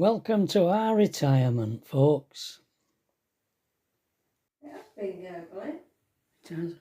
Welcome to our retirement, folks. It has been gurgling. It has.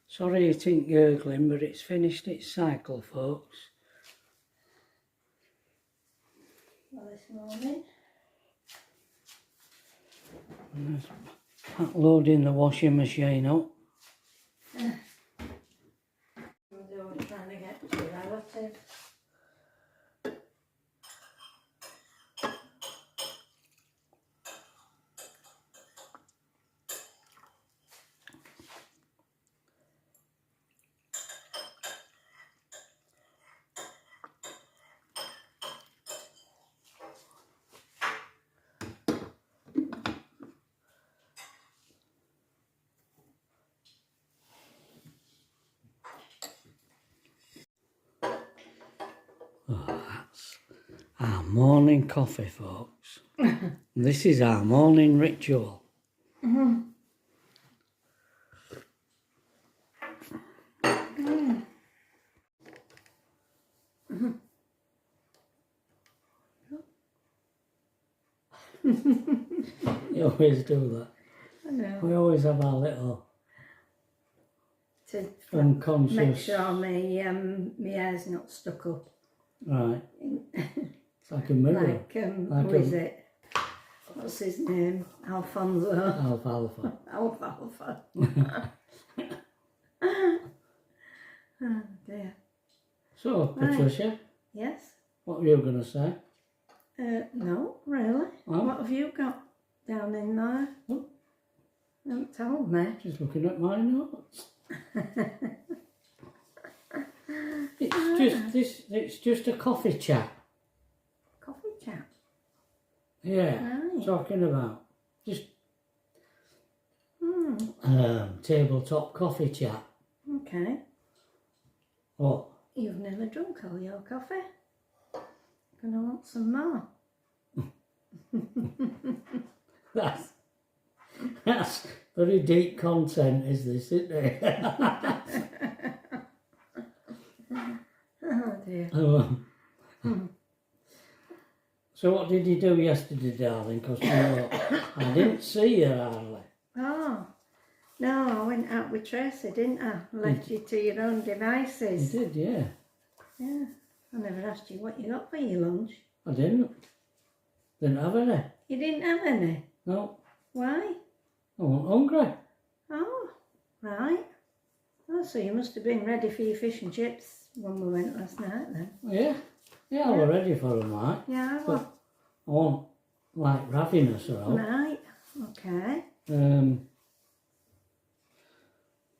Sorry it ain't gurgling, but it's finished its cycle, folks. Well, this morning. And that's loading the washing machine up. I'm always trying to get to relatives. Oh, that's our morning coffee, folks. This is our morning ritual. You always do that. I know. We always have our little To unconscious... make sure my hair's not stuck up. Right. It's like a mirror. Who is it? What's his name? Alfonso. Alfalfa. Alfalfa. Oh dear. So, Patricia, Yes? what were you going to say? No, really. Oh. What have you got down in there? Oh. You haven't told me. Just looking at my notes. It's just a coffee chat. Coffee chat. Yeah, Right. talking about just Hmm. tabletop coffee chat. Okay. What? You've never drunk all your coffee. Gonna want some more. That's very deep content, is this, isn't it? Oh dear. So what did you do yesterday, darling? Because I didn't see you hardly. Oh. No, I went out with Tracy, didn't I? Left you to your own devices. You did, yeah. Yeah. I never asked you what you got for your lunch. I didn't. Didn't have any. You didn't have any? No. Why? I wasn't hungry. Oh, right. Oh, so you must have been ready for your fish and chips when we went last night then. Yeah. Yeah, I was ready for them, right? Yeah, But I wasn't like ravenous or all. right. Okay.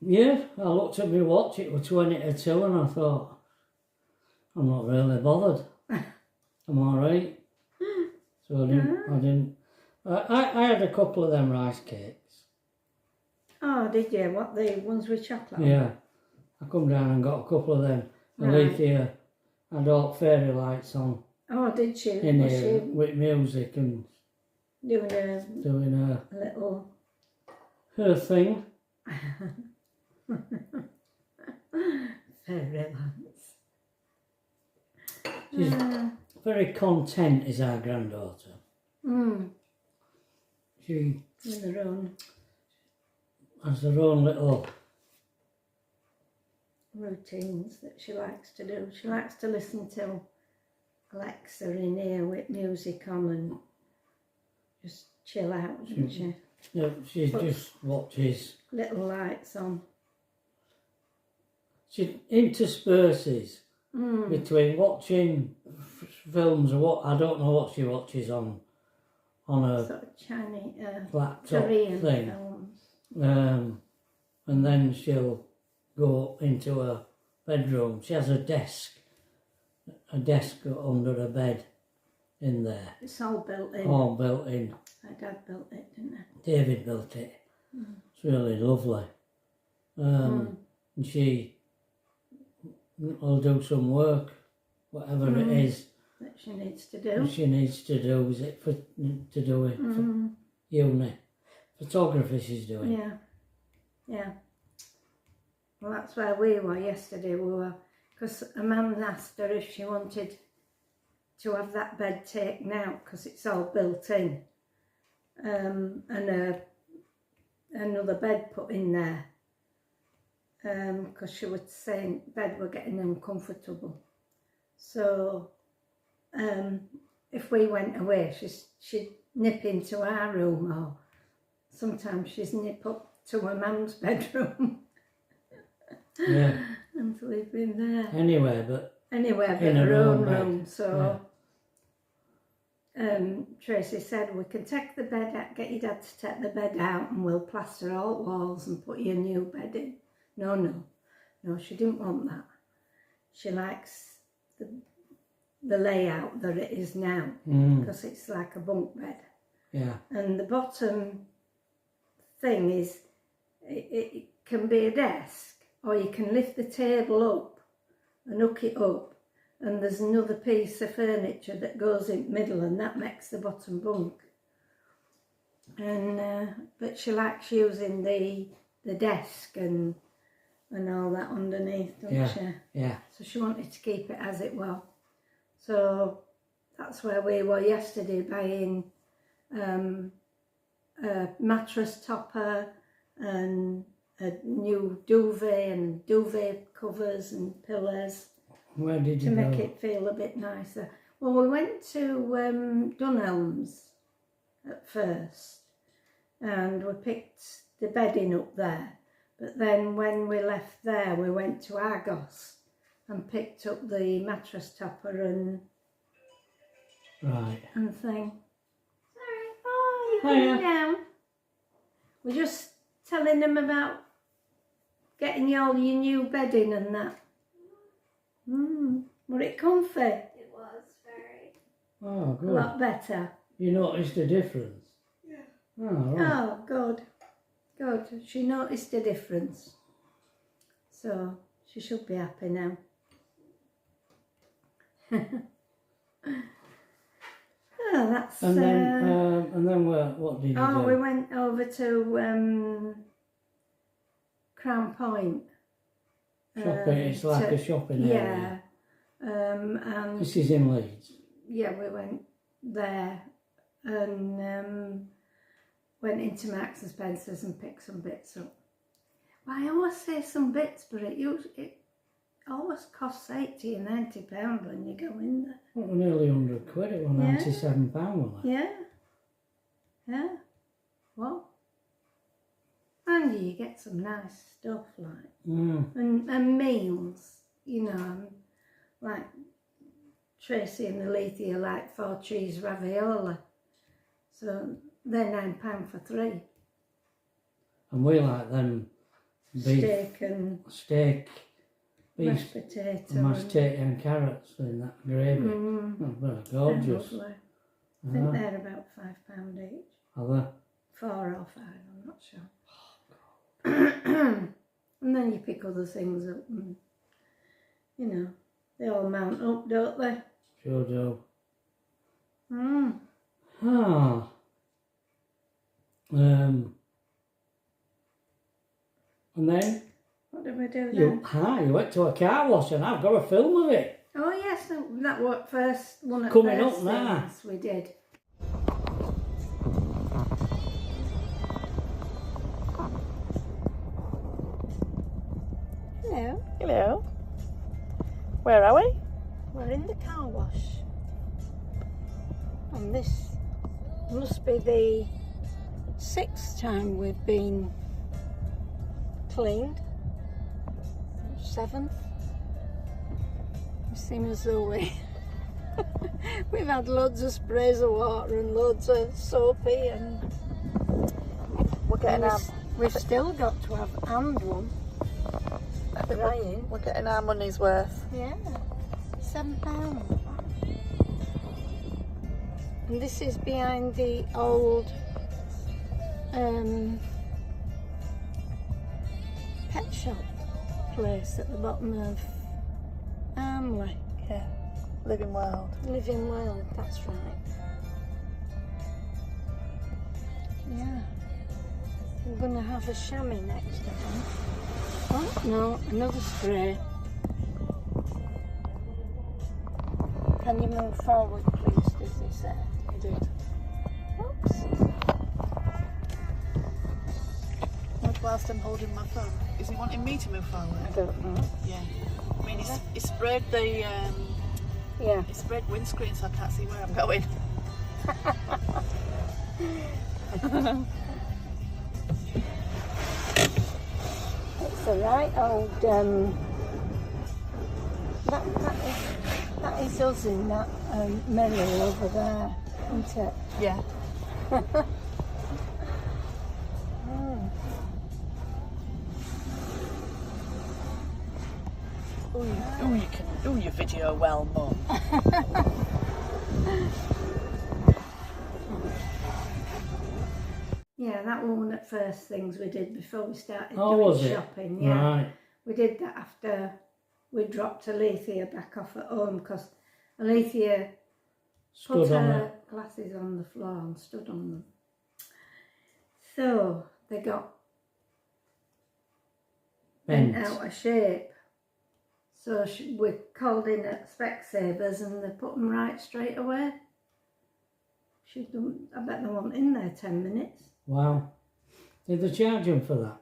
Yeah, I looked at my watch, it was 20 to 2 and I thought, I'm not really bothered. I'm alright. So I had a couple of them rice cakes. Oh, did you? What, the ones with chocolate? Yeah. I come down and got a couple of them. Right. Alethea had all fairy lights on Oh, did she? in Was here she with music and doing doing a little... her thing. Fairy lights. She's very content, is our granddaughter. She With her own has her own little... routines that she likes to do. She likes to listen to Alexa in here with music on and just chill out, doesn't she? Yeah, she just watches. Little lights on. She intersperses between watching films or what, I don't know what she watches on a Sort of Chinese, laptop Korean thing. films. And then she'll go into her bedroom. She has a desk under her bed in there. It's all built in. All built in. My dad built it, didn't David built it. It's really lovely. And she will do some work, whatever it is that she needs to do. she needs to do. Is it to do it for uni? Photography she's doing. Yeah. Yeah. Well, that's where we were yesterday. We were, because a man asked her if she wanted to have that bed taken out because it's all built in, and another bed put in there, because she was saying bed were getting uncomfortable. So if we went away, she'd nip into our room, or sometimes she'd nip up to her mum's bedroom. Yeah. And sleep in there. Anywhere but In her own room. So Tracy said, we can take the bed out, get your dad to take the bed out, and we'll plaster all walls and put your new bed in. No, she didn't want that. She likes the layout that it is now, because it's like a bunk bed. Yeah. And the bottom thing is, it can be a desk, or you can lift the table up and hook it up, and there's another piece of furniture that goes in the middle, and that makes the bottom bunk. And but she likes using the desk and all that underneath, don't she? Yeah. So she wanted to keep it as it was. So that's where we were yesterday, buying a mattress topper and a new duvet and duvet covers and pillows. Where did you to go? make it feel a bit nicer. Well, we went to Dunelm's at first, and we picked the bedding up there. But then when we left there, we went to Argos and picked up the mattress topper and thing. Sorry. Oh, you're coming down. We're just telling them about getting all your new bedding and that. Were it comfy? It was very. Oh, good. A lot better. You noticed a difference? Yeah. Oh, right. Oh, good. Good. She noticed a difference. So she should be happy now. Oh, that's... And then what did you do? Oh, we went over to Crown Point. Shopping, it's like a shopping area. And This is in Leeds. yeah, we went there and went into Marks and Spencer's and picked some bits up. Well, I always say some bits, but it always costs £80 and £90 when you go in there. What, nearly £100? It was Yeah. £97, wasn't it? Yeah. Well, and you get some nice stuff like, and meals, you know, like Tracy and Alethea like 4 cheese ravioli, so they're £9 for 3. And we like them beef, Steak and beef, mashed potato, mashed potato and carrots in that gravy. Oh, they're gorgeous. lovely. I think they're about £5 each. Are they? 4 or 5, I'm not sure. And then you pick other things up and, you know, they all mount up, don't they? Sure do. Mm. And then What did we do you then? went to a car wash, and I've got a film of it. Oh yes, that was first one of the Coming first up now. things we did. Hello, Hello. Where are we? we're in the car wash. And this must be the 6th time we've been cleaned. 7th. It seems as though we've had loads of sprays of water and loads of soapy, and We're getting our we've still got to have and one. Drying. we're getting our money's worth. Yeah, £7. And this is behind the old pet shop place at the bottom of Armley. Yeah. Living Wild. Living Wild, that's right. Yeah. We're going to have a chamois next time. Oh, no, another spray. Can you move forward, please, does he say? He did. Oops. Not whilst I'm holding my phone. Is he wanting me to move forward? I don't know. Yeah. I mean, he sprayed the Yeah. he sprayed windscreen, so I can't see where I'm going. It's a right old, that is us in that mirror over there, isn't it? Yeah. Ooh, you video well, Mum. Yeah, that was one of the first things we did before we started Oh, was doing it? shopping. Yeah, Right. we did that after we dropped Alethea back off at home because Alethea put Stood on her it. glasses on the floor and stood on them. So they got bent Bent. out of shape. So we called in at Specsavers and they put them right straight away. I bet they weren't in there 10 minutes. Wow. Did they charge him for that?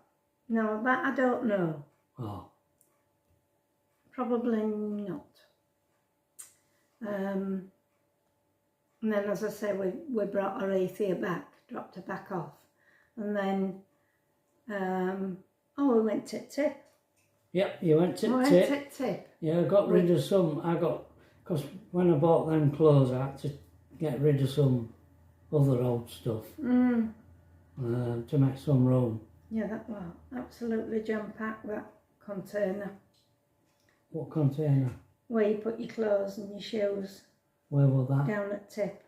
No, that I don't know. Oh. Probably not. And then, as I say, we brought Alethea back, dropped her back off. And then, we went to Tip. Yep, you went to We went Tip. to Tip. Yeah, I got rid of some. Because when I bought them clothes, I had to get rid of some other old stuff to make some room. Yeah, that was absolutely jam-packed, that container. What container? Where you put your clothes and your shoes Where was that? down at Tip.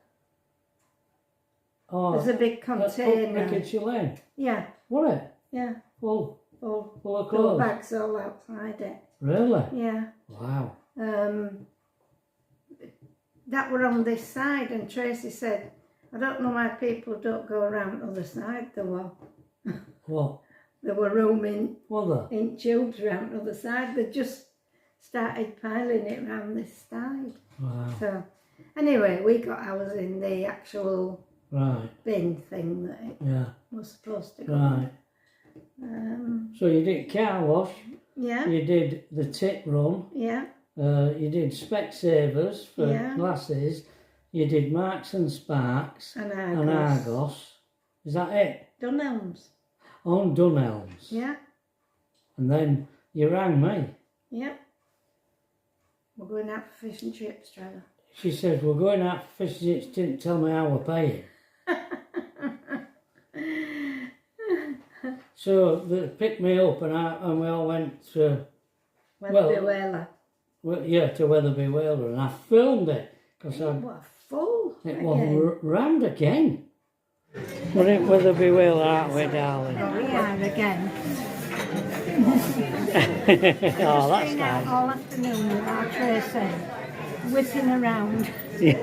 Oh, There's a big container. Rickettsy Lane. Yeah, Was it? yeah. Full Full of Got clothes. bags all outside it. Really? Yeah. Wow. That were on this side, and Tracy said, I don't know why people don't go around the other side. There What? were roaming What the? in tubes around the other side. They just started piling it around this side. Wow. So anyway, we got ours in the actual Right. bin thing that it Yeah. was supposed to go. Right. So you did car wash. Yeah, You did the Tip run. yeah, You did Specsavers for Yeah. glasses. You did Marks and Sparks and and Argos. Is that it? Dunelms. On Dunelms. Yeah, And then you rang me. yeah. We're going out for fish and chips, Trevor. She said, we're going out for fish and chips. Didn't tell me how we're paying. So they picked me up and we all went to, Weatherby Whaler. to Weatherby Whaler, and I filmed it because What a fool. it again. was rammed again. We're in Weatherby Whaler, aren't we, darling? We are again. Oh, that's Been out nice. all afternoon with our Tracy, whipping around. Yeah.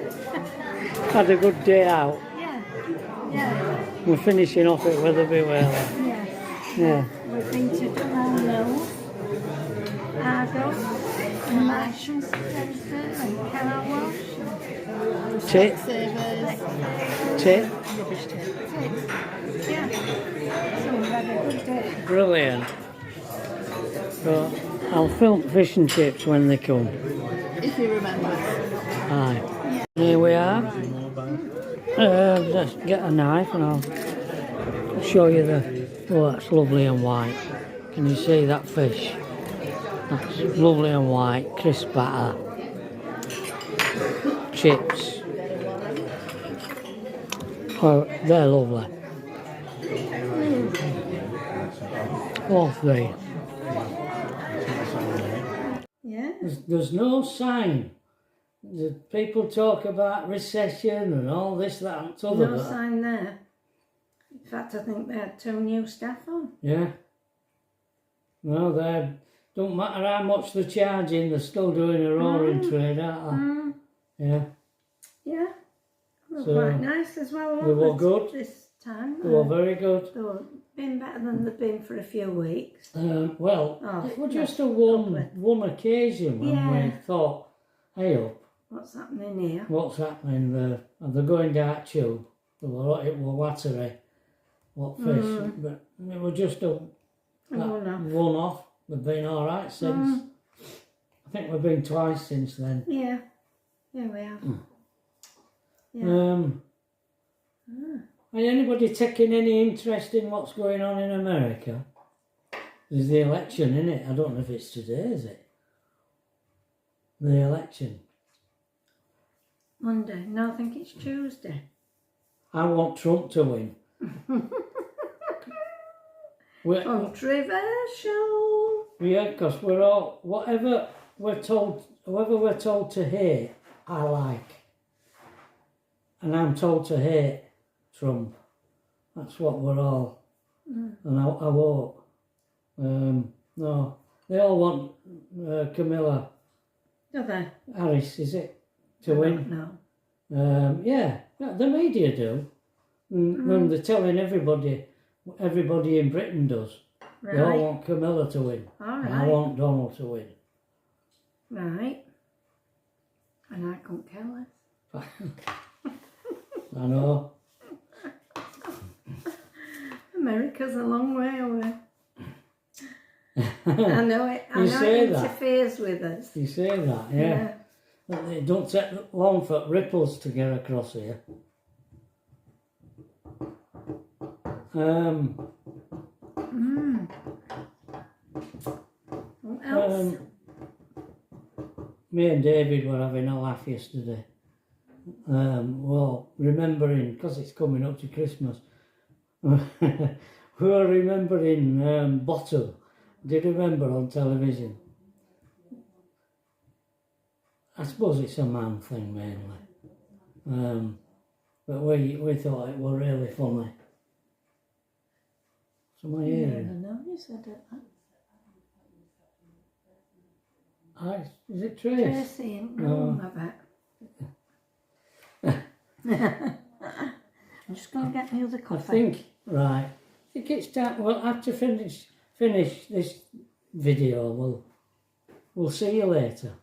Had a good day out. Yeah, yeah, We're finishing off at Weatherby Whaler. yeah. Yeah. We've been to Dunelm, Argos, and Marks and Spencer, and car wash. Tip. Tip. Rubbish tip. Yeah. So we've had a good day. Brilliant. So I'll film fish and chips when they come. If he remembers. Aye. Here we are. Let's get a knife and I'll show you the... Oh, that's lovely and white. Can you see that fish? That's lovely and white, crisp batter. Chips. Oh, they're lovely. Lovely. Yeah. There's no sign. The people talk about recession and all this, that and t'other. No sign there. In fact, I think they had 2 new staff on. Yeah. No, they don't matter how much they're charging, they're still doing a roaring trade, aren't they? Yeah. Yeah. They were So, quite nice as well. they were good. This time. They were very good. They were been better than they've been for a few weeks. Well, Oh, it was just a couple. one occasion when Yeah. we thought, hey up, What's happening here? What's happening there? They're going down tube. It was watery. What fish? But it was just a one off. They've been all right since. I think we've been twice since then. Yeah. Yeah, we have. Yeah. Are anybody taking any interest in what's going on in America? There's the election, isn't it? I don't know if it's today, is it? The election. Monday. No, I think it's Tuesday. I want Trump to win. Controversial. Yeah, because we're all, whoever we're told to hate, I like. And I'm told to hate Trump. That's what we're all. And I vote. No, they all want Camilla Do they? Harris, is it, to win? No. Yeah, the media do. And they're telling everybody in Britain does. Right. They all want Camilla to win. All And right. I want Donald to win. Right. And I couldn't care less. I know. America's a long way away. I know it. I You know say it that. interferes with us. You say that, yeah. It don't take long for ripples to get across here. What else? Me and David were having a laugh yesterday. Well, remembering, because it's coming up to Christmas, we were remembering Bottom. Do you remember on television? I suppose it's a man thing mainly. But we thought it was really funny. So my hearing. No, you said it. Is it Trace? Tracy in room, I bet. I'm just going to get me other I coffee. think it's time. Well, after finish this video, we'll see you later.